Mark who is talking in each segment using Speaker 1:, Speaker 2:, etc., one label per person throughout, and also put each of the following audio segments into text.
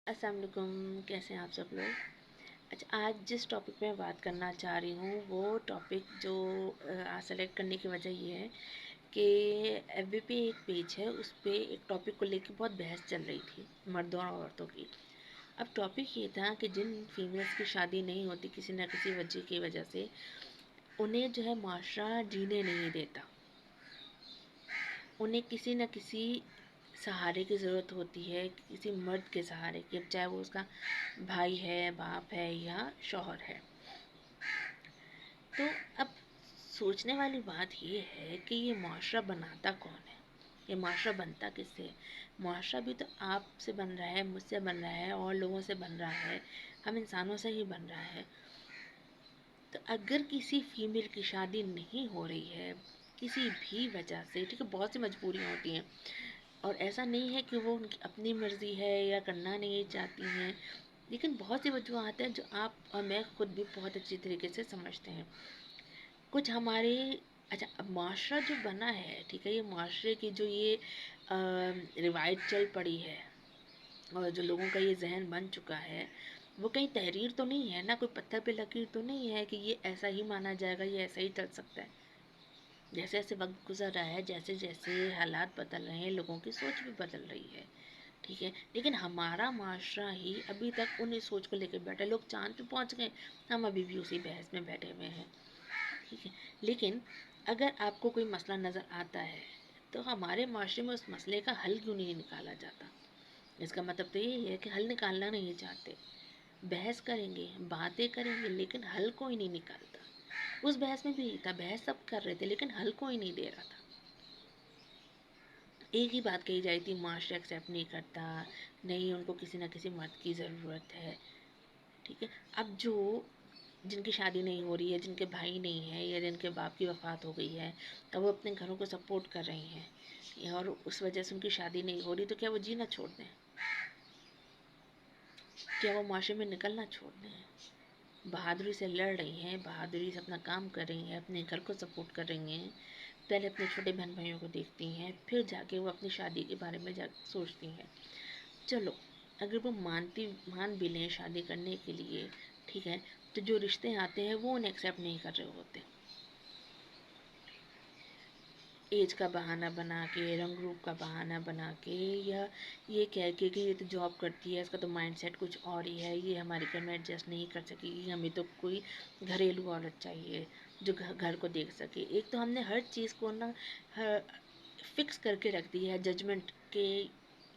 Speaker 1: अस्सलाम वालेकुम, कैसे हैं आप सब लोग। अच्छा, आज जिस टॉपिक पे मैं बात करना चाह रही हूँ वो टॉपिक जो आज सेलेक्ट करने की वजह ये है कि एफबी पे एक पेज है, उस पे एक टॉपिक को लेकर बहुत बहस चल रही थी, मर्दों और औरतों की। अब टॉपिक ये था कि जिन फीमेल्स की शादी नहीं होती किसी न किसी वजह की वजह से, उन्हें जो है माशरा जीने नहीं देता। उन्हें किसी न किसी सहारे की ज़रूरत होती है, किसी मर्द के सहारे की, अब चाहे वो उसका भाई है, बाप है या शौहर है। तो अब सोचने वाली बात ये है कि ये मुआशरा बनाता कौन है, ये मुआशरा बनता किससे है। मुआशरा भी तो आपसे बन रहा है, मुझसे बन रहा है, और लोगों से बन रहा है, हम इंसानों से ही बन रहा है। तो अगर किसी फीमेल की शादी नहीं हो रही है किसी भी वजह से, ठीक है, बहुत सी मजबूरियाँ होती हैं, और ऐसा नहीं है कि वो उनकी अपनी मर्ज़ी है या करना नहीं चाहती हैं, लेकिन बहुत सी वजूहत हैं जो आप और मैं खुद भी बहुत अच्छी तरीके से समझते हैं। कुछ हमारे, अच्छा, अब माशरा जो बना है, ठीक है, ये माशरे की जो ये रिवायत चल पड़ी है और जो लोगों का ये जहन बन चुका है, वो कहीं तहरीर तो नहीं है ना, कोई पत्थर पे लकीर तो नहीं है कि ये ऐसा ही माना जाएगा, ये ऐसा ही चल सकता है। जैसे जैसे वक्त गुजर रहा है, जैसे जैसे हालात बदल रहे हैं, लोगों की सोच भी बदल रही है, ठीक है, लेकिन हमारा माशरा ही अभी तक उन्हीं सोच को लेकर बैठा है। लोग चांद पे पहुंच गए, हम अभी भी उसी बहस में बैठे हुए हैं, ठीक है। लेकिन अगर आपको कोई मसला नज़र आता है तो हमारे माशरे में उस मसले का हल क्यों नहीं निकाला जाता। इसका मतलब तो यही है कि हल निकालना नहीं चाहते। बहस करेंगे, बातें करेंगे, लेकिन हल कोई नहीं निकालता। उस बहस में भी यही था, बहस सब कर रहे थे लेकिन हल कोई नहीं दे रहा था। एक ही बात कही जाती थी, माशरा एक्सेप्ट नहीं करता, नहीं, उनको किसी ना किसी मर्द की ज़रूरत है, ठीक है। अब जो जिनकी शादी नहीं हो रही है, जिनके भाई नहीं है या जिनके बाप की वफ़ात हो गई है, तो वो अपने घरों को सपोर्ट कर रही हैं और उस वजह से उनकी शादी नहीं हो रही, तो क्या वो जीना छोड़ दें, क्या वो माशरे में निकलना छोड़ दें। बहादुरी से लड़ रही हैं, बहादुरी से अपना काम कर रही हैं, अपने घर को सपोर्ट कर रही हैं, पहले अपने छोटे बहन भाइयों को देखती हैं, फिर जाके वो अपनी शादी के बारे में जा सोचती हैं। चलो, अगर वो मान भी लें शादी करने के लिए, ठीक है, तो जो रिश्ते आते हैं वो उन्हें एक्सेप्ट नहीं कर रहे होते। एज का बहाना बना के, रंग रूप का बहाना बना के, या ये कह के कि ये तो जॉब करती है, इसका तो माइंडसेट कुछ और ही है, ये हमारे घर में एडजस्ट नहीं कर सकेगी, हमें तो कोई घरेलू औरत चाहिए जो घर को देख सके। एक तो हमने हर चीज़ को ना फिक्स करके रख दिया है जजमेंट के,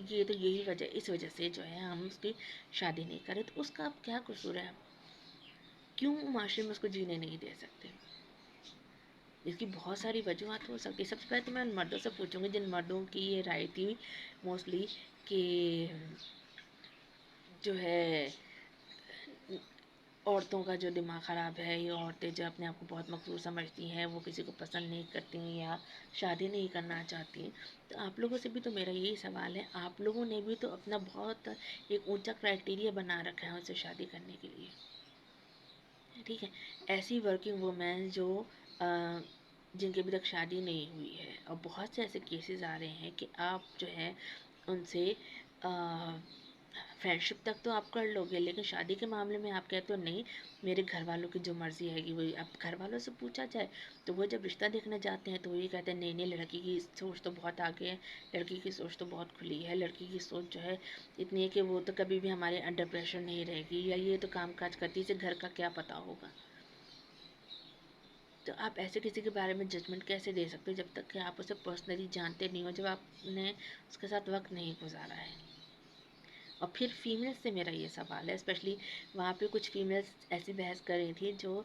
Speaker 1: ये तो यही वजह, इस वजह से जो है हम उसकी शादी नहीं करें, तो उसका अब क्या कसूर है, क्यों माशरे में उसको जीने नहीं दे सकते। इसकी बहुत सारी वजूहत हो सकती है। सबसे पहले तो मैं उन मर्दों से पूछूंगी जिन मर्दों की ये राय थी मोस्टली कि जो है औरतों का जो दिमाग ख़राब है, ये औरतें जो अपने आप को बहुत मकरूर समझती हैं, वो किसी को पसंद नहीं करती या शादी नहीं करना चाहती। तो आप लोगों से भी तो मेरा यही सवाल है, आप लोगों ने भी तो अपना बहुत एक ऊंचा क्राइटेरिया बना रखा है उनसे शादी करने के लिए, ठीक है। ऐसी वर्किंग वुमेन जो जिनकी अभी तक शादी नहीं हुई है, और बहुत से ऐसे केसेस आ रहे हैं कि आप जो है उनसे फ्रेंडशिप तक तो आप कर लोगे, लेकिन शादी के मामले में आप कहते हो नहीं, मेरे घर वालों की जो मर्ज़ी है वही। अब घर वालों से पूछा जाए तो वो जब रिश्ता देखने जाते हैं तो वो ये कहते हैं नहीं नहीं, लड़की की सोच तो बहुत आगे है, लड़की की सोच तो बहुत खुली है, लड़की की सोच जो है इतनी है कि वो तो कभी भी हमारे अंडर प्रेशर नहीं रहेगी, या ये तो काम काज करती, इसे घर का क्या पता होगा। तो आप ऐसे किसी के बारे में जजमेंट कैसे दे सकते हो जब तक कि आप उसे पर्सनली जानते नहीं हो, जब आपने उसके साथ वक्त नहीं गुजारा है। और फिर फीमेल्स से मेरा ये सवाल है, स्पेशली वहाँ पे कुछ फीमेल्स ऐसी बहस कर रही थी जो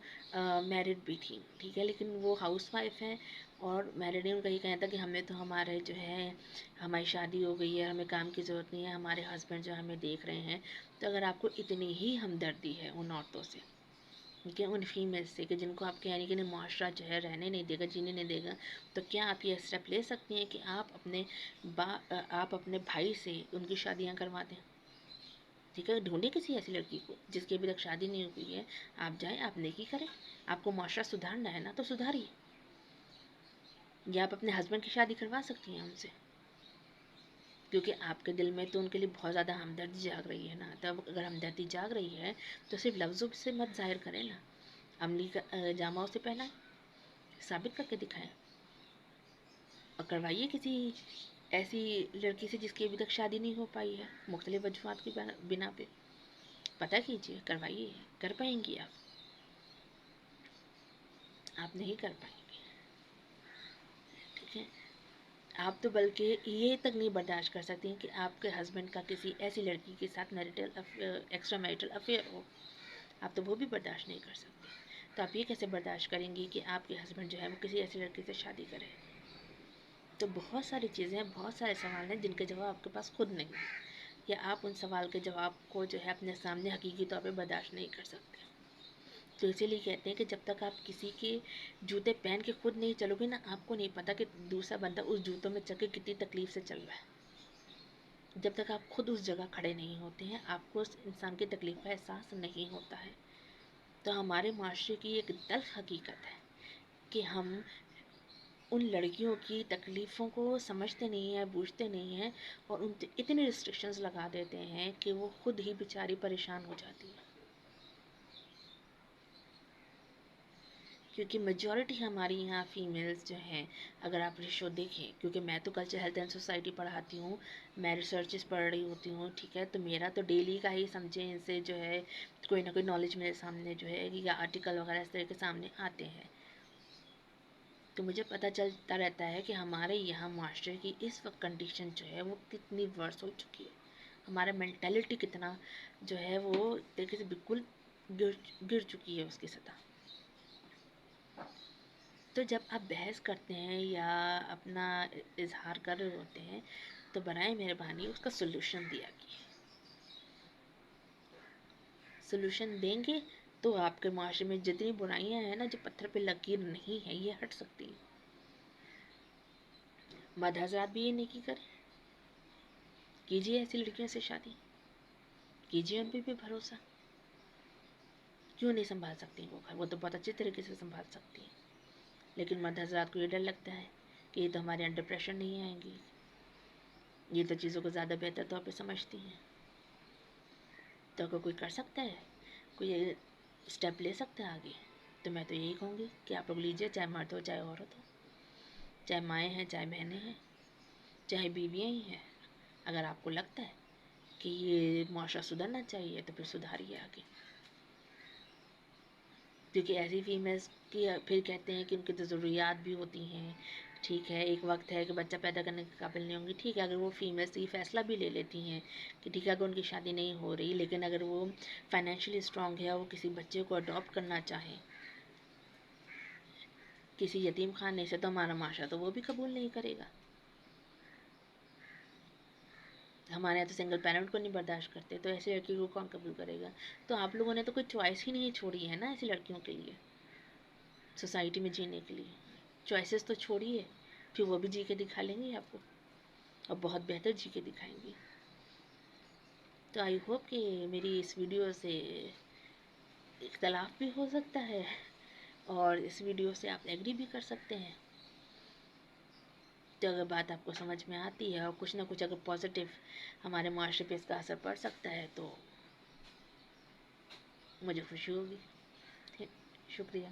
Speaker 1: मैरिड भी थी, ठीक है, लेकिन वो हाउस वाइफ हैं और मैरिड है। उनका ये कहना था कि हमें तो हमारे जो है हमारी शादी हो गई है, हमें काम की ज़रूरत नहीं है, हमारे हस्बैंड जो हमें देख रहे हैं। तो अगर आपको इतनी ही हमदर्दी है उन औरतों से, कि उन फीमेल से, कि जिनको आप कह रही कि नहीं मुआशरा जो है रहने नहीं देगा, जीने नहीं देगा, तो क्या आप ये स्टेप ले सकती हैं कि आप अपने भाई से उनकी शादियां करवा दें, ठीक है। ढूंढे किसी ऐसी लड़की को जिसकी अभी तक शादी नहीं हुई है, आप जाएं, आप नेकी करें। आपको मुआशरा सुधारना है ना, तो सुधारिए। या आप अपने हस्बैंड की शादी करवा सकती हैं उनसे, کیونکہ آپ کے دل میں تو ان کے لیے بہت زیادہ ہمدردی جاگ رہی ہے نا. تب اگر ہمدردی جاگ رہی ہے تو صرف لفظوں سے مت ظاہر کریں نا, عملی جامہ اسے پہنائیں, ثابت کر کے دکھائیں, اور کروائیے کسی ایسی لڑکی سے جس کی ابھی تک شادی نہیں ہو پائی ہے مختلف وجوہات کی بنا پہ. پتہ کیجیے, کروائیے, کر پائیں گی آپ نہیں کر پائیں گے. ٹھیک ہے, آپ تو بلکہ یہ تک نہیں برداشت کر سکتی کہ آپ کے ہسبینڈ کا کسی ایسی لڑکی کے ساتھ ایکسٹرا میریٹل افیئر ہو, آپ تو وہ بھی برداشت نہیں کر سکتے. تو آپ یہ کیسے برداشت کریں گی کہ آپ کے ہسبینڈ جو ہے وہ کسی ایسی لڑکی سے شادی کرے؟ تو بہت ساری چیزیں ہیں, بہت سارے سوال ہیں جن کے جواب آپ کے پاس خود نہیں ہیں, یا آپ ان سوال کے جواب کو جو ہے اپنے سامنے حقیقی طور پہ برداشت نہیں کر سکتے. تو اسی لیے کہتے ہیں کہ جب تک آپ کسی کے جوتے پہن کے خود نہیں چلو گے نا, آپ کو نہیں پتا کہ دوسرا بندہ اس جوتوں میں چل کے کتنی تکلیف سے چل رہا ہے. جب تک آپ خود اس جگہ کھڑے نہیں ہوتے ہیں آپ کو اس انسان کی تکلیف کا احساس نہیں ہوتا ہے. تو ہمارے معاشرے کی ایک تلخ حقیقت ہے کہ ہم ان لڑکیوں کی تکلیفوں کو سمجھتے نہیں ہیں, بوجھتے نہیں ہیں, اور ان اتنے ریسٹرکشنز لگا دیتے ہیں کہ وہ خود ہی بیچاری پریشان ہو جاتی ہے. کیونکہ میجورٹی ہماری یہاں فیمیلز جو ہیں, اگر آپ ریشو دیکھیں, کیونکہ میں تو کلچر ہیلتھ اینڈ سوسائٹی پڑھاتی ہوں, میں ریسرچز پڑھ رہی ہوتی ہوں, ٹھیک ہے, تو میرا تو ڈیلی کا ہی سمجھیں ان سے جو ہے کوئی نہ کوئی نالج میرے سامنے جو ہے یا آرٹیکل وغیرہ اس طرح کے سامنے آتے ہیں. تو مجھے پتہ چلتا رہتا ہے کہ ہمارے یہاں معاشرے کی اس وقت کنڈیشن جو ہے وہ کتنی ورس ہو چکی ہے, ہمارا مینٹیلٹی کتنا جو ہے وہ طریقے سے بالکل گر چکی ہے اس کی سطح. تو جب آپ بحث کرتے ہیں یا اپنا اظہار کر رہے ہوتے ہیں تو برائے مہربانی اس کا سلوشن دیا کیجیے. سلوشن دیں گے تو آپ کے معاشرے میں جتنی برائیاں ہیں نا جو پتھر پہ لکیر نہیں ہیں یہ ہٹ سکتی ہیں. مرد حضرات بھی یہ نیکی کریں, کیجیے ایسی لڑکیوں سے شادی, کیجیے ان پہ بھی بھروسہ. کیوں نہیں سنبھال سکتی وہ گھر, وہ تو بہت اچھے طریقے سے سنبھال سکتی ہیں. لیکن مرد حضرات کو یہ ڈر لگتا ہے کہ یہ تو ہمارے انڈر پریشر نہیں آئیں گی, یہ تو چیزوں کو زیادہ بہتر طور پہ سمجھتی ہیں. تو اگر کوئی کر سکتا ہے, کوئی اسٹیپ لے سکتا ہے آگے, تو میں تو یہی کہوں گی کہ آپ لوگ لیجیے, چاہے مرد ہو چاہے عورت ہو, چاہے مائیں ہیں چاہے بہنیں ہیں چاہے بیویاں ہی ہیں. اگر آپ کو لگتا ہے کہ یہ معاشرہ سدھرنا چاہیے تو پھر سدھاریے آگے. کیونکہ ایسی فیمیلز کی پھر کہتے ہیں کہ ان کی تو ضروریات بھی ہوتی ہیں, ٹھیک ہے, ایک وقت ہے کہ بچہ پیدا کرنے کے قابل نہیں ہوں گی, ٹھیک ہے, اگر وہ فیمیلز یہ فیصلہ بھی لے لیتی ہیں کہ ٹھیک ہے اگر ان کی شادی نہیں ہو رہی, لیکن اگر وہ فائنینشلی اسٹرانگ ہے اور وہ کسی بچے کو اڈاپٹ کرنا چاہیں کسی یتیم خانے سے, تو ہمارا معاشرہ تو وہ بھی قبول نہیں کرے گا. ہمارے یہاں تو سنگل پیرنٹ کو نہیں برداشت کرتے, تو ایسی لڑکی کو کون قبول کرے گا؟ تو آپ لوگوں نے تو کوئی چوائس ہی نہیں چھوڑی ہے نا ایسی لڑکیوں کے لیے سوسائٹی میں جینے کے لیے. چوائسیز تو چھوڑیے, پھر وہ بھی جی کے دکھا لیں گے آپ کو, اور بہت بہتر جی کے دکھائیں گی. تو آئی ہوپ کہ میری اس ویڈیو سے اختلاف بھی ہو سکتا ہے, اور اس ویڈیو سے آپ ایگری بھی کر سکتے ہیں. تو اگر بات آپ کو سمجھ میں آتی ہے اور کچھ نہ کچھ اگر پازیٹیو ہمارے معاشرے پہ اس کا اثر پڑ سکتا ہے تو مجھے خوشی ہوگی. شکریہ.